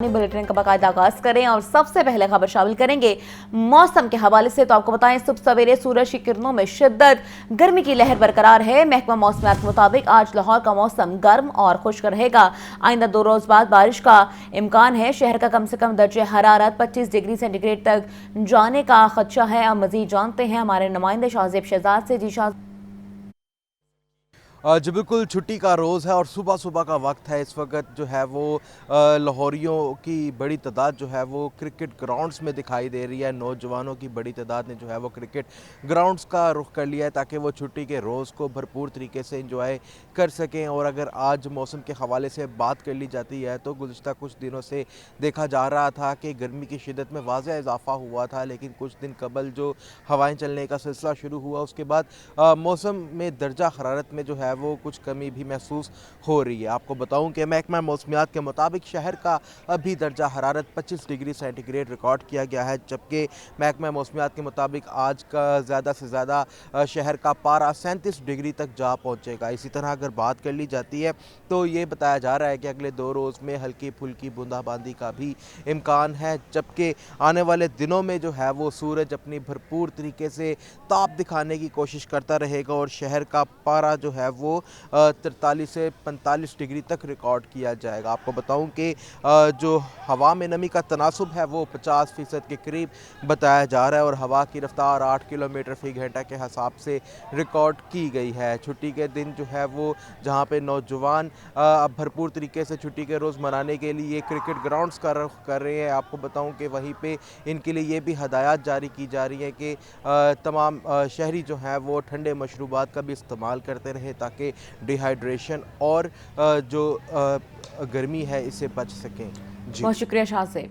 Bulletin का बाकायदा आगाज करें और सबसे पहले खबर शामिल करेंगे मौसम के हवाले से। तो आपको बताएं, सुबह सवेरे सूरज की किरणों में शिद्दत, गर्मी की लहर बरकरार है। महकमा मौसमियात के मुताबिक आज लाहौर का मौसम गर्म और खुश्क रहेगा। आइंदा 2 रोज बाद बारिश का इम्कान है। शहर का कम से कम दर्जे हरारत 25 डिग्री सेंटीग्रेड तक जाने का खदशा है। अब मजीद जानते हैं हमारे नुमाइंदे शाहजेब शहजाद से। जी शाहजेब। जी बिल्कुल, छुट्टी का रोज़ है और सुबह सुबह का वक्त है। इस वक्त जो है वो लाहौरियों की बड़ी तादाद जो है वो क्रिकेट ग्राउंड्स में दिखाई दे रही है। नौजवानों की बड़ी तादाद ने जो है वो क्रिकेट ग्राउंड्स का रुख कर लिया है ताकि वो छुट्टी के रोज़ को भरपूर तरीके से एंजॉय कर सकें। और अगर आज मौसम के हवाले से बात कर ली जाती है तो गुज़िश्ता कुछ दिनों से देखा जा रहा था कि गर्मी की शिद्दत में वाज़ह इजाफा हुआ था, लेकिन कुछ दिन कबल जो हवाएँ चलने का सिलसिला शुरू हुआ उसके बाद मौसम में दर्जा हरारत में जो है वो कुछ कमी भी महसूस हो रही है। आपको बताऊं कि महकमा मौसमियात के मुताबिक शहर का अभी दर्जा हरारत 25 डिग्री सेंटीग्रेड रिकॉर्ड किया गया है, जबकि महकमा मौसमियात के मुताबिक आज का ज़्यादा से ज़्यादा शहर का पारा 37 डिग्री तक जा पहुंचेगा। इसी तरह अगर बात कर ली जाती है तो ये बताया जा रहा है कि अगले 2 रोज़ में हल्की फुल्की बूंदाबांदी का भी इम्कान है, जबकि आने वाले दिनों में जो है वो सूरज अपनी भरपूर तरीके से ताप दिखाने की कोशिश करता रहेगा और शहर का पारा जो है वो 43 से 45 डिग्री तक रिकॉर्ड किया जाएगा। आपको बताऊं कि जो हवा में नमी का तनासुब है वो 50% के करीब बताया जा रहा है और हवा की रफ्तार 8 किलोमीटर फी घंटा के हिसाब से रिकॉर्ड की गई है। छुट्टी के दिन जो है वो जहां पे नौजवान अब भरपूर तरीके से छुट्टी के रोज़ मनाने के लिए क्रिकेट ग्राउंड्स का रुख कर रहे हैं। आपको बताऊं कि वहीं पे इनके लिए ये भी हदायत जारी की जा रही है कि तमाम शहरी जो हैं वो ठंडे मशरूबात का भी इस्तेमाल करते रहे ताकि डिहाइड्रेशन और जो गर्मी है इससे बच सकें। जी बहुत शुक्रिया शाह से।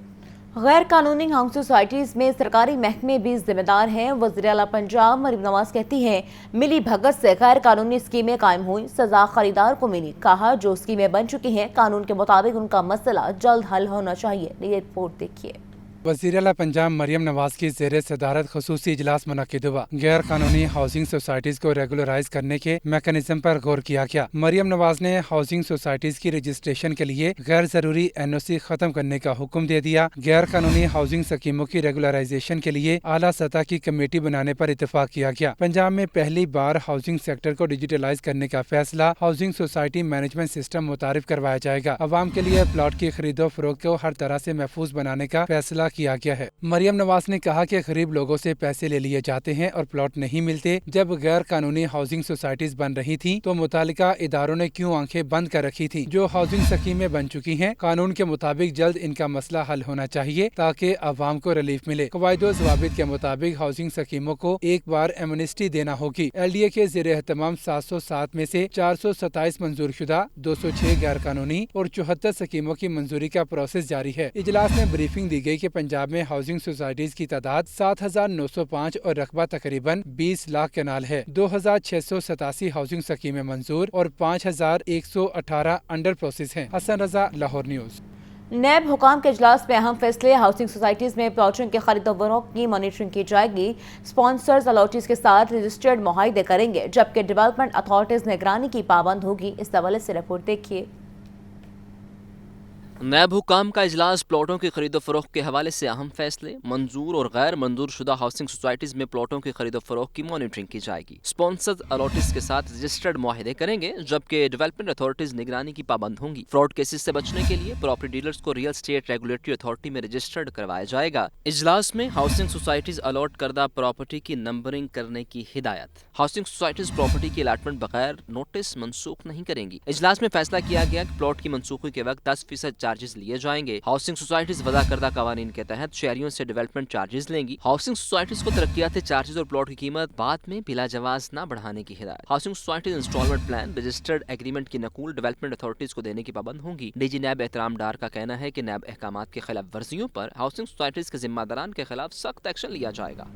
गैर कानूनी हाउस सोसाइटीज में सरकारी महकमे भी जिम्मेदार हैं। वज़ीर आला पंजाब मरीम नवाज कहती हैं, मिली भगत से गैर कानूनी स्कीमें कायम हुई, सजा खरीदार को मिली। कहा, जो स्कीमें बन चुकी हैं कानून के मुताबिक उनका मसला जल्द हल होना चाहिए। ये रिपोर्ट देखिए। वज़ीर आला पंजाब मरियम नवाज की ज़ेर सदारत खसूसी इजलास मुनक़िद हुआ। गैर कानूनी हाउसिंग सोसाइटीज़ को रेगुलराइज करने के मैकेनिज्म पर गौर किया गया। मरियम नवाज ने हाउसिंग सोसाइटीज़ की रजिस्ट्रेशन के लिए गैर ज़रूरी NOC ख़त्म करने का हुक्म दे दिया। गैर कानूनी हाउसिंग स्कीमों की रेगुलराइजेशन के लिए आला सतह की कमेटी बनाने पर इतफाक किया गया। पंजाब में पहली बार हाउसिंग सेक्टर को डिजिटलाइज करने का फैसला हाउसिंग सोसाइटी मैनेजमेंट सिस्टम मुतारिफ करवाया जाएगा। अवाम के लिए प्लाट की खरीदो फरोख्त को हर तरह से महफूज बनाने का फैसला किया गया है। मरियम नवाज ने कहा कि गरीब लोगों से पैसे ले लिए जाते हैं और प्लॉट नहीं मिलते। जब गैर कानूनी हाउसिंग सोसाइटीज बन रही थीं, तो मुतालिका इदारों ने क्यों आंखें बंद कर रखी थीं? जो हाउसिंग स्कीमें बन चुकी हैं, कानून के मुताबिक जल्द इनका मसला हल होना चाहिए ताकि अवाम को रिलीफ मिले। कवायदो ज़वाबित के मुताबिक हाउसिंग स्कीमों को एक बार एमनेस्टी देना होगी। LDA के ज़ेर एहतमाम 707 में से 427 मंजूर शुदा, 206 गैर कानूनी और 74 स्कीमों की मंजूरी का प्रोसेस जारी है। इजलास में ब्रीफिंग दी गई कि पंजाब में हाउसिंग सोसाइटीज की तादाद 7,905 और रकबा तकरीबन 20 लाख कनाल है। 2,687 हाउसिंग स्कीमें मंजूर और 5,118 अंडर प्रोसेस हैं। हसन रजा, लाहौर न्यूज़। नैब हुकाम के इजलास में अहम फैसले। हाउसिंग सोसाइटीज में प्लॉटिंग के खरीदो फरोख्त की मॉनिटरिंग की जाएगी। स्पॉन्सर्स अलॉटीज के साथ रजिस्टर्ड मुआहदे करेंगे, जबकि डेवलपमेंट अथॉरिटीज निगरानी की पाबंद होगी। इस हवाले से रिपोर्ट देखिए। नैब हुकाम का इजलास प्लॉटों की खरीदो फरोख्त के हवाले से अहम फैसले। मंजूर और गैर मंजूर शुदा हाउसिंग सोसाइटीज में प्लॉटों की खरीदो फरोख्त की मॉनिटरिंग की जाएगी। स्पॉन्सर्स अलॉटीज के साथ रजिस्टर्ड मुआहदे करेंगे, जबकि डेवलपमेंट अथॉरिटीज निगरानी की पाबंद होंगी। फ्रॉड केसेस से बचने के लिए प्रॉपर्टी डीलर्स को रियल स्टेट रेगुलेटरी अथॉरिटी में रजिस्टर्ड करवाया जाएगा। इजलास में हाउसिंग सोसाइटीज अलॉट करदा प्रॉपर्टी की नंबरिंग करने की हिदायत। हाउसिंग सोसाइटीज प्रॉपर्टी की अलाटमेंट बगैर नोटिस मनसूख नहीं करेंगी। इजलास में फैसला किया गया कि प्लॉट की मनसूखी के वक्त 10% चार्जेस लिए जाएंगे। हाउसिंग सोसाइटीज वदा करदा कवानीन के तहत शहरियों से डेवलपमेंट चार्जेस लेंगी। हाउसिंग सोसाइटीज को तरक्कियाती चार्जेस और प्लॉट की कीमत बाद में बिला जवाज न बढ़ाने की हिदायत। Housing societies installment plan registered agreement की नकूल डेवलपमेंट अथॉरिटीज को देने की पाबंद होंगी। DG नैब एहतराम डार का कहना है कि नैब अहकामात के खिलाफ वर्जियों पर हाउसिंग सोसाइटीज के जिम्मेदारान के खिलाफ सख्त एक्शन लिया जाएगा।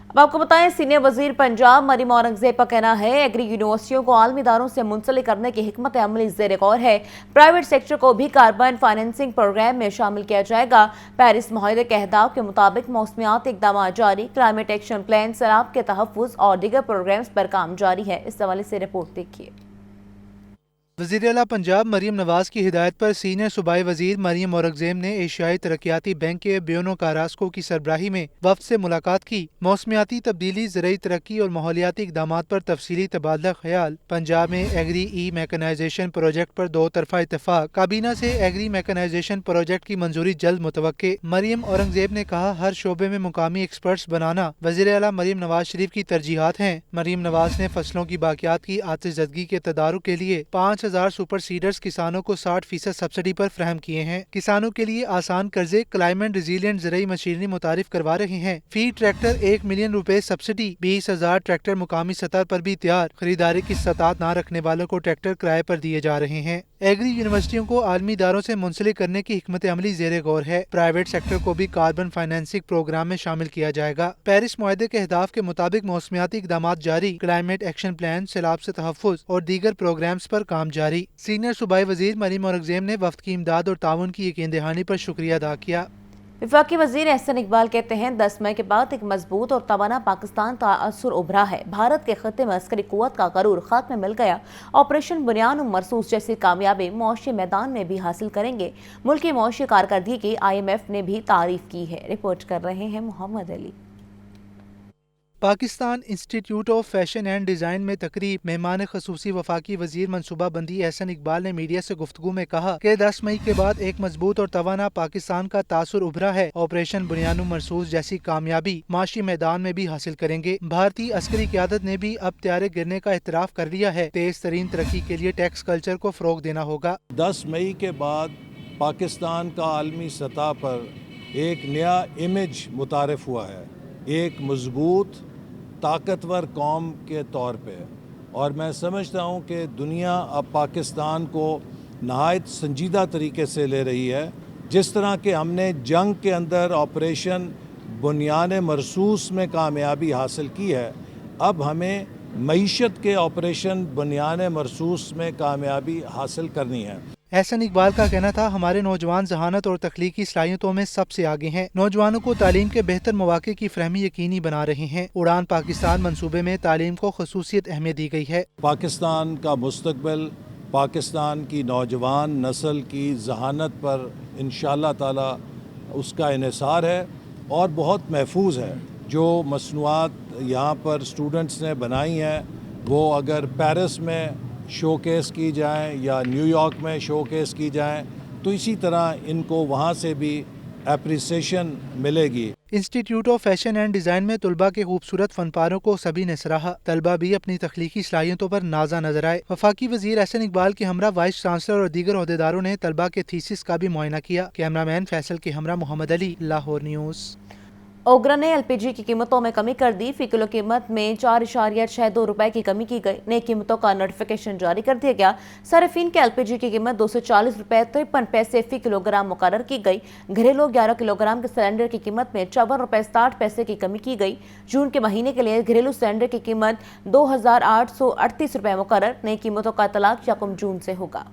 अब आपको बताएं, सीनियर वजीर पंजाब मरीम औरंगजेब का कहना है, एग्री यूनिवर्सिटियों को आलमी इदारों से मुंसलिक करने की हिकमत अमली ज़ेर गौर है। प्राइवेट सेक्टर को भी कार्बन फाइनेंसिंग प्रोग्राम में शामिल किया जाएगा। पेरिस मुआहदे के अहदाफ के मुताबिक मौसमियात इकदाम जारी, क्लाइमेट एक्शन प्लान, सैलाब के तहफ़्फ़ुज़ और दीगर प्रोग्राम्स पर काम जारी है। इस हवाले से रिपोर्ट देखिए। वज़ीर आला पंजाब मरीम नवाज की हिदायत पर सीनियर सूबाई वजीर मरीम औरंगजेब ने एशियाई तरक्याती बैंक के ब्यूनो कारास्को की सरबराही में वफ्द से मुलाकात की। मौसमियाती तब्दीली, ज़राई तरक्की और माहौलियाती इक़दामात पर तफसीली तबादला ख्याल। पंजाब में एग्री ई मैकेनाइजेशन प्रोजेक्ट पर 2 तरफा इत्तफाक। काबीना से एग्री मैकेनाइजेशन प्रोजेक्ट की मंजूरी जल्द मुतवक्के। मरीम औरंगजेब ने कहा, हर शोबे में मुकामी एक्सपर्ट्स बनाना वज़ीर आला मरीम नवाज शरीफ की तरजीहात हैं। मरीम नवाज ने फसलों की बाकियात की आतिशज़दगी के तदारुक के लिए 5,000 सुपर सीडर्स किसानों को 60% सब्सिडी पर फराहम किए हैं। किसानों के लिए आसान कर्जे क्लाइमेट रिजिलियंट ज़राई मशीनरी मुतारिफ करवा रहे हैं। फी ट्रैक्टर 1 मिलियन रुपए सब्सिडी। 20,000 ट्रैक्टर मुकामी सतह पर भी तैयार। खरीदारी की सतात न रखने वालों को ट्रैक्टर किराए पर दिए जा रहे हैं। एग्री यूनिवर्सिटियों को आलमी इदारों से मुंसलिक करने की हिकमत अमली ज़ेरे गौर है। प्राइवेट सेक्टर को भी कार्बन फाइनेंसिंग प्रोग्राम में शामिल किया जाएगा। पेरिस मुआहदे के अहदाफ के मुताबिक मौसमियाती इक़दामात जारी। क्लाइमेट एक्शन प्लान, सैलाब से तहफ़्फ़ुज़ और दीगर प्रोग्राम्स पर काम जारी। सीनियर सूबाई वजीर मरीम औरंगजेब ने वफ्द की इमदाद और ताउन की यकीन दहानी पर शुक्रिया अदा किया। वफाकी वजीर एहसन इकबाल कहते हैं, 10 मई के बाद एक मजबूत और तवाना पाकिस्तान तासुर उभरा है। भारत के खत्ते में अस्करी कुव्वत का गरूर खाक में मिल गया। ऑपरेशन बुनियान मरसूस जैसी कामयाबी मुआशी मैदान में भी हासिल करेंगे। मुल्क की मुआशी कारकर्दगी की IMF ने भी तारीफ की है। रिपोर्ट कर रहे हैं Mohammad Ali. Pakistan institute of fashion and design में तकरीब। मेहमान खसूसी वफाकी वजीर मनसूबा बंदी एहसन इकबाल ने मीडिया से गुफ्तगू में कहा कि 10 मई के बाद एक मजबूत और तवाना पाकिस्तान का तासुर उभरा है। ऑपरेशन बुनियान मरसूस जैसी कामयाबी माशी मैदान में भी हासिल करेंगे। भारतीय अस्करी क़यादत ने भी अब त्यारे गिरने का इतराफ कर लिया है। तेज तरीन तरक्की के लिए टैक्स कल्चर को फ़रोग देना होगा। 10 मई के बाद पाकिस्तान का आलमी सतह पर एक नया इमेज मुतारिफ हुआ है, एक मजबूत ताकतवर कौम के तौर पे। और मैं समझता हूँ कि दुनिया अब पाकिस्तान को नहायत संजीदा तरीके से ले रही है। जिस तरह के हमने जंग के अंदर ऑपरेशन बुनियान मरसूस में कामयाबी हासिल की है, अब हमें मईशत के ऑपरेशन बुनियान मरसूस में कामयाबी हासिल करनी है। एहसन इकबाल का कहना था, हमारे नौजवान जहानत और तख्लीकी सलाहियतों में सबसे आगे हैं। नौजवानों को तालीम के बेहतर मौके की फरहमी यकीनी बना रहे हैं। उड़ान पाकिस्तान मंसूबे में तालीम को खसूसियत अहमियत दी गई है। पाकिस्तान का मुस्तकबिल पाकिस्तान की नौजवान नस्ल की जहानत पर इंशाअल्लाह ताला उसका इन्हिसार है और बहुत महफूज है। जो मसनूआत यहाँ पर स्टूडेंट्स ने बनाई हैं, वो अगर पेरिस में शोकेस की जाएं या न्यूयॉर्क में शोकेस की जाएं, तो इसी तरह इनको वहाँ से भी एप्रिसिएशन मिलेगी। Institute of fashion and design में तलबा के खूबसूरत फनपारों को सभी ने सराहा। तलबा भी अपनी तख्लीकी सलाहियतों पर नाजा नजर आए। वफाकी वजीर एहसन इकबाल के हमरा वाइस चांसलर और दीगर अहदेदारों ने तलबा के थीसिस का भी मुआयना किया। कैमरामैन फैसल के हमरा मोहम्मद अली, लाहौर न्यूज़। ओगरा ने LPG की कीमतों में कमी कर दी। फी किलो कीमत में 4.62 रुपए की कमी की गई। नई कीमतों का नोटिफिकेशन जारी कर दिया गया। सार्फिन के LPG की कीमत 240 रुपए 53 पैसे फी किलोग्राम मुकर्रर की गई। घरेलू 11 किलोग्राम के सिलेंडर की कीमत में 54 रुपए 60 पैसे की कमी की गई। जून के महीने के लिए घरेलू सिलेंडर की कीमत 2,838 रुपए मुकर्रर। नई कीमतों का इतलाक 1 जून से होगा।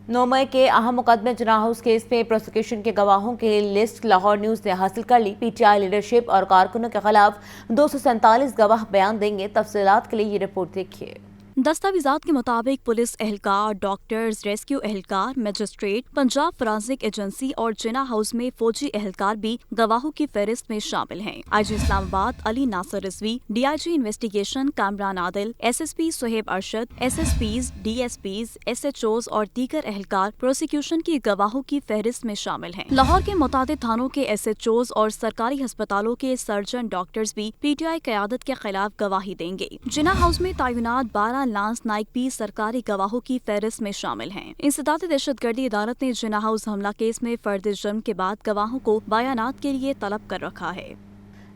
9 मई के अहम मुकदमे जना हाउस केस में प्रोसिक्यूशन के गवाहों की लिस्ट लाहौर न्यूज़ ने हासिल कर ली। PTI लीडरशिप और कारकुनों के खिलाफ 247 गवाह बयान देंगे। तफसीलात के लिए ये रिपोर्ट देखिए। दस्तावेजात के मुताबिक पुलिस एहलकार, डॉक्टर्स, रेस्क्यू एहलकार, मजिस्ट्रेट, पंजाब फॉरेंसिक एजेंसी और जिना हाउस में फौजी एहलकार भी गवाहों की फहरिस्त में शामिल हैं। IG Islamabad Ali Nasir Rizvi, DIG investigation Kamran Adil, SSP Suhaib Arshad, SSPs, DSPs, SHOs और दीगर एहलकार प्रोसिक्यूशन की गवाहों की फहरिस्त में शामिल हैं। लाहौर के मुतादिद थानों के SHOs और सरकारी अस्पतालों के सर्जन डॉक्टर्स भी PTI क़यादत के खिलाफ गवाही देंगे। जिना हाउस में तैनात 12 लांस नाइक भी सरकारी गवाहों की फहरिस्त में शामिल हैं। इंसदाद दहशतगर्दी अदालत ने जिना हाउस हमला केस में फर्द जुर्म के बाद गवाहों को बयानात के लिए तलब कर रखा है।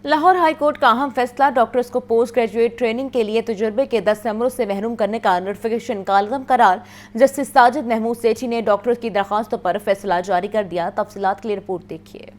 लाहौर हाई कोर्ट का अहम फैसला, डॉक्टर्स को पोस्ट ग्रेजुएट ट्रेनिंग के लिए तजुर्बे के 10 अमरों से महरूम करने का नोटिफिकेशन कालम करार। जस्टिस साजिद महमूद सेठी ने डॉक्टर्स की दरखास्तों पर फैसला जारी कर दिया। तफसीलात के लिए रिपोर्ट देखिए।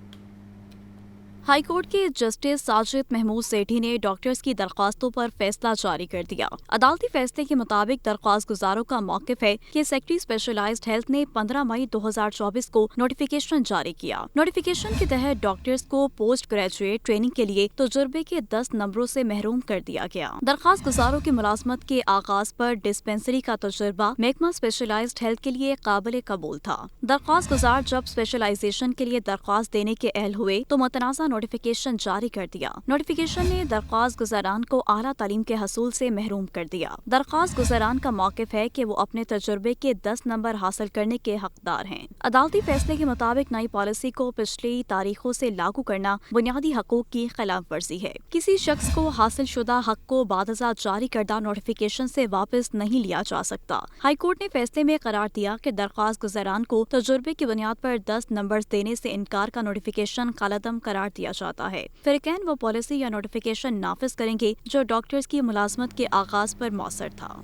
हाई कोर्ट के जस्टिस साजिद महमूद सेठी ने डॉक्टर्स की दरख्वास्तों पर फैसला जारी कर दिया। अदालती फैसले के मुताबिक दरख्वास्त गुजारों का मौक़िफ़ है कि सेक्रेटरी स्पेशलाइज्ड हेल्थ ने 15 मई 2024 को नोटिफिकेशन जारी किया। नोटिफिकेशन के तहत डॉक्टर्स को पोस्ट ग्रेजुएट ट्रेनिंग के लिए तजुर्बे के 10 नंबरों से महरूम कर दिया गया। दरख्वास्त गुजारों की मुलाजमत के आगाज पर डिस्पेंसरी का तजुर्बा महकमा स्पेशलाइज्ड हेल्थ के लिए काबिल कबूल था। दरख्वास्त गुजार जब स्पेशलाइजेशन के लिए दरख्वास्त देने के अहल हुए तो मुतनाज़ा नोटिफिकेशन जारी कर दिया। नोटिफिकेशन ने दरख्वास्त गुजारान को आला तालीम के हसूल से महरूम कर दिया। दरख्वास्त गुजारान का मौक़िफ़ है कि वो अपने तजुर्बे के 10 नंबर हासिल करने के हकदार हैं। अदालती फैसले के मुताबिक नई पॉलिसी को पिछली तारीखों से लागू करना बुनियादी हकूक की खिलाफ वर्जी है। किसी शख्स को हासिल शुदा हक को बादज़ा जारी करदा नोटिफिकेशन से वापस नहीं लिया जा सकता। हाई कोर्ट ने फैसले में करार दिया कि दरख्वास्त गुजारान को तजुर्बे की बुनियाद पर 10 नंबर देने से इनकार का नोटिफिकेशन कालादम करार दिया जाता है। फिरकैन वो पॉलिसी या नोटिफिकेशन नाफिज करेंगे जो डॉक्टर्स की मुलाजमत के आगाज पर मौसर था।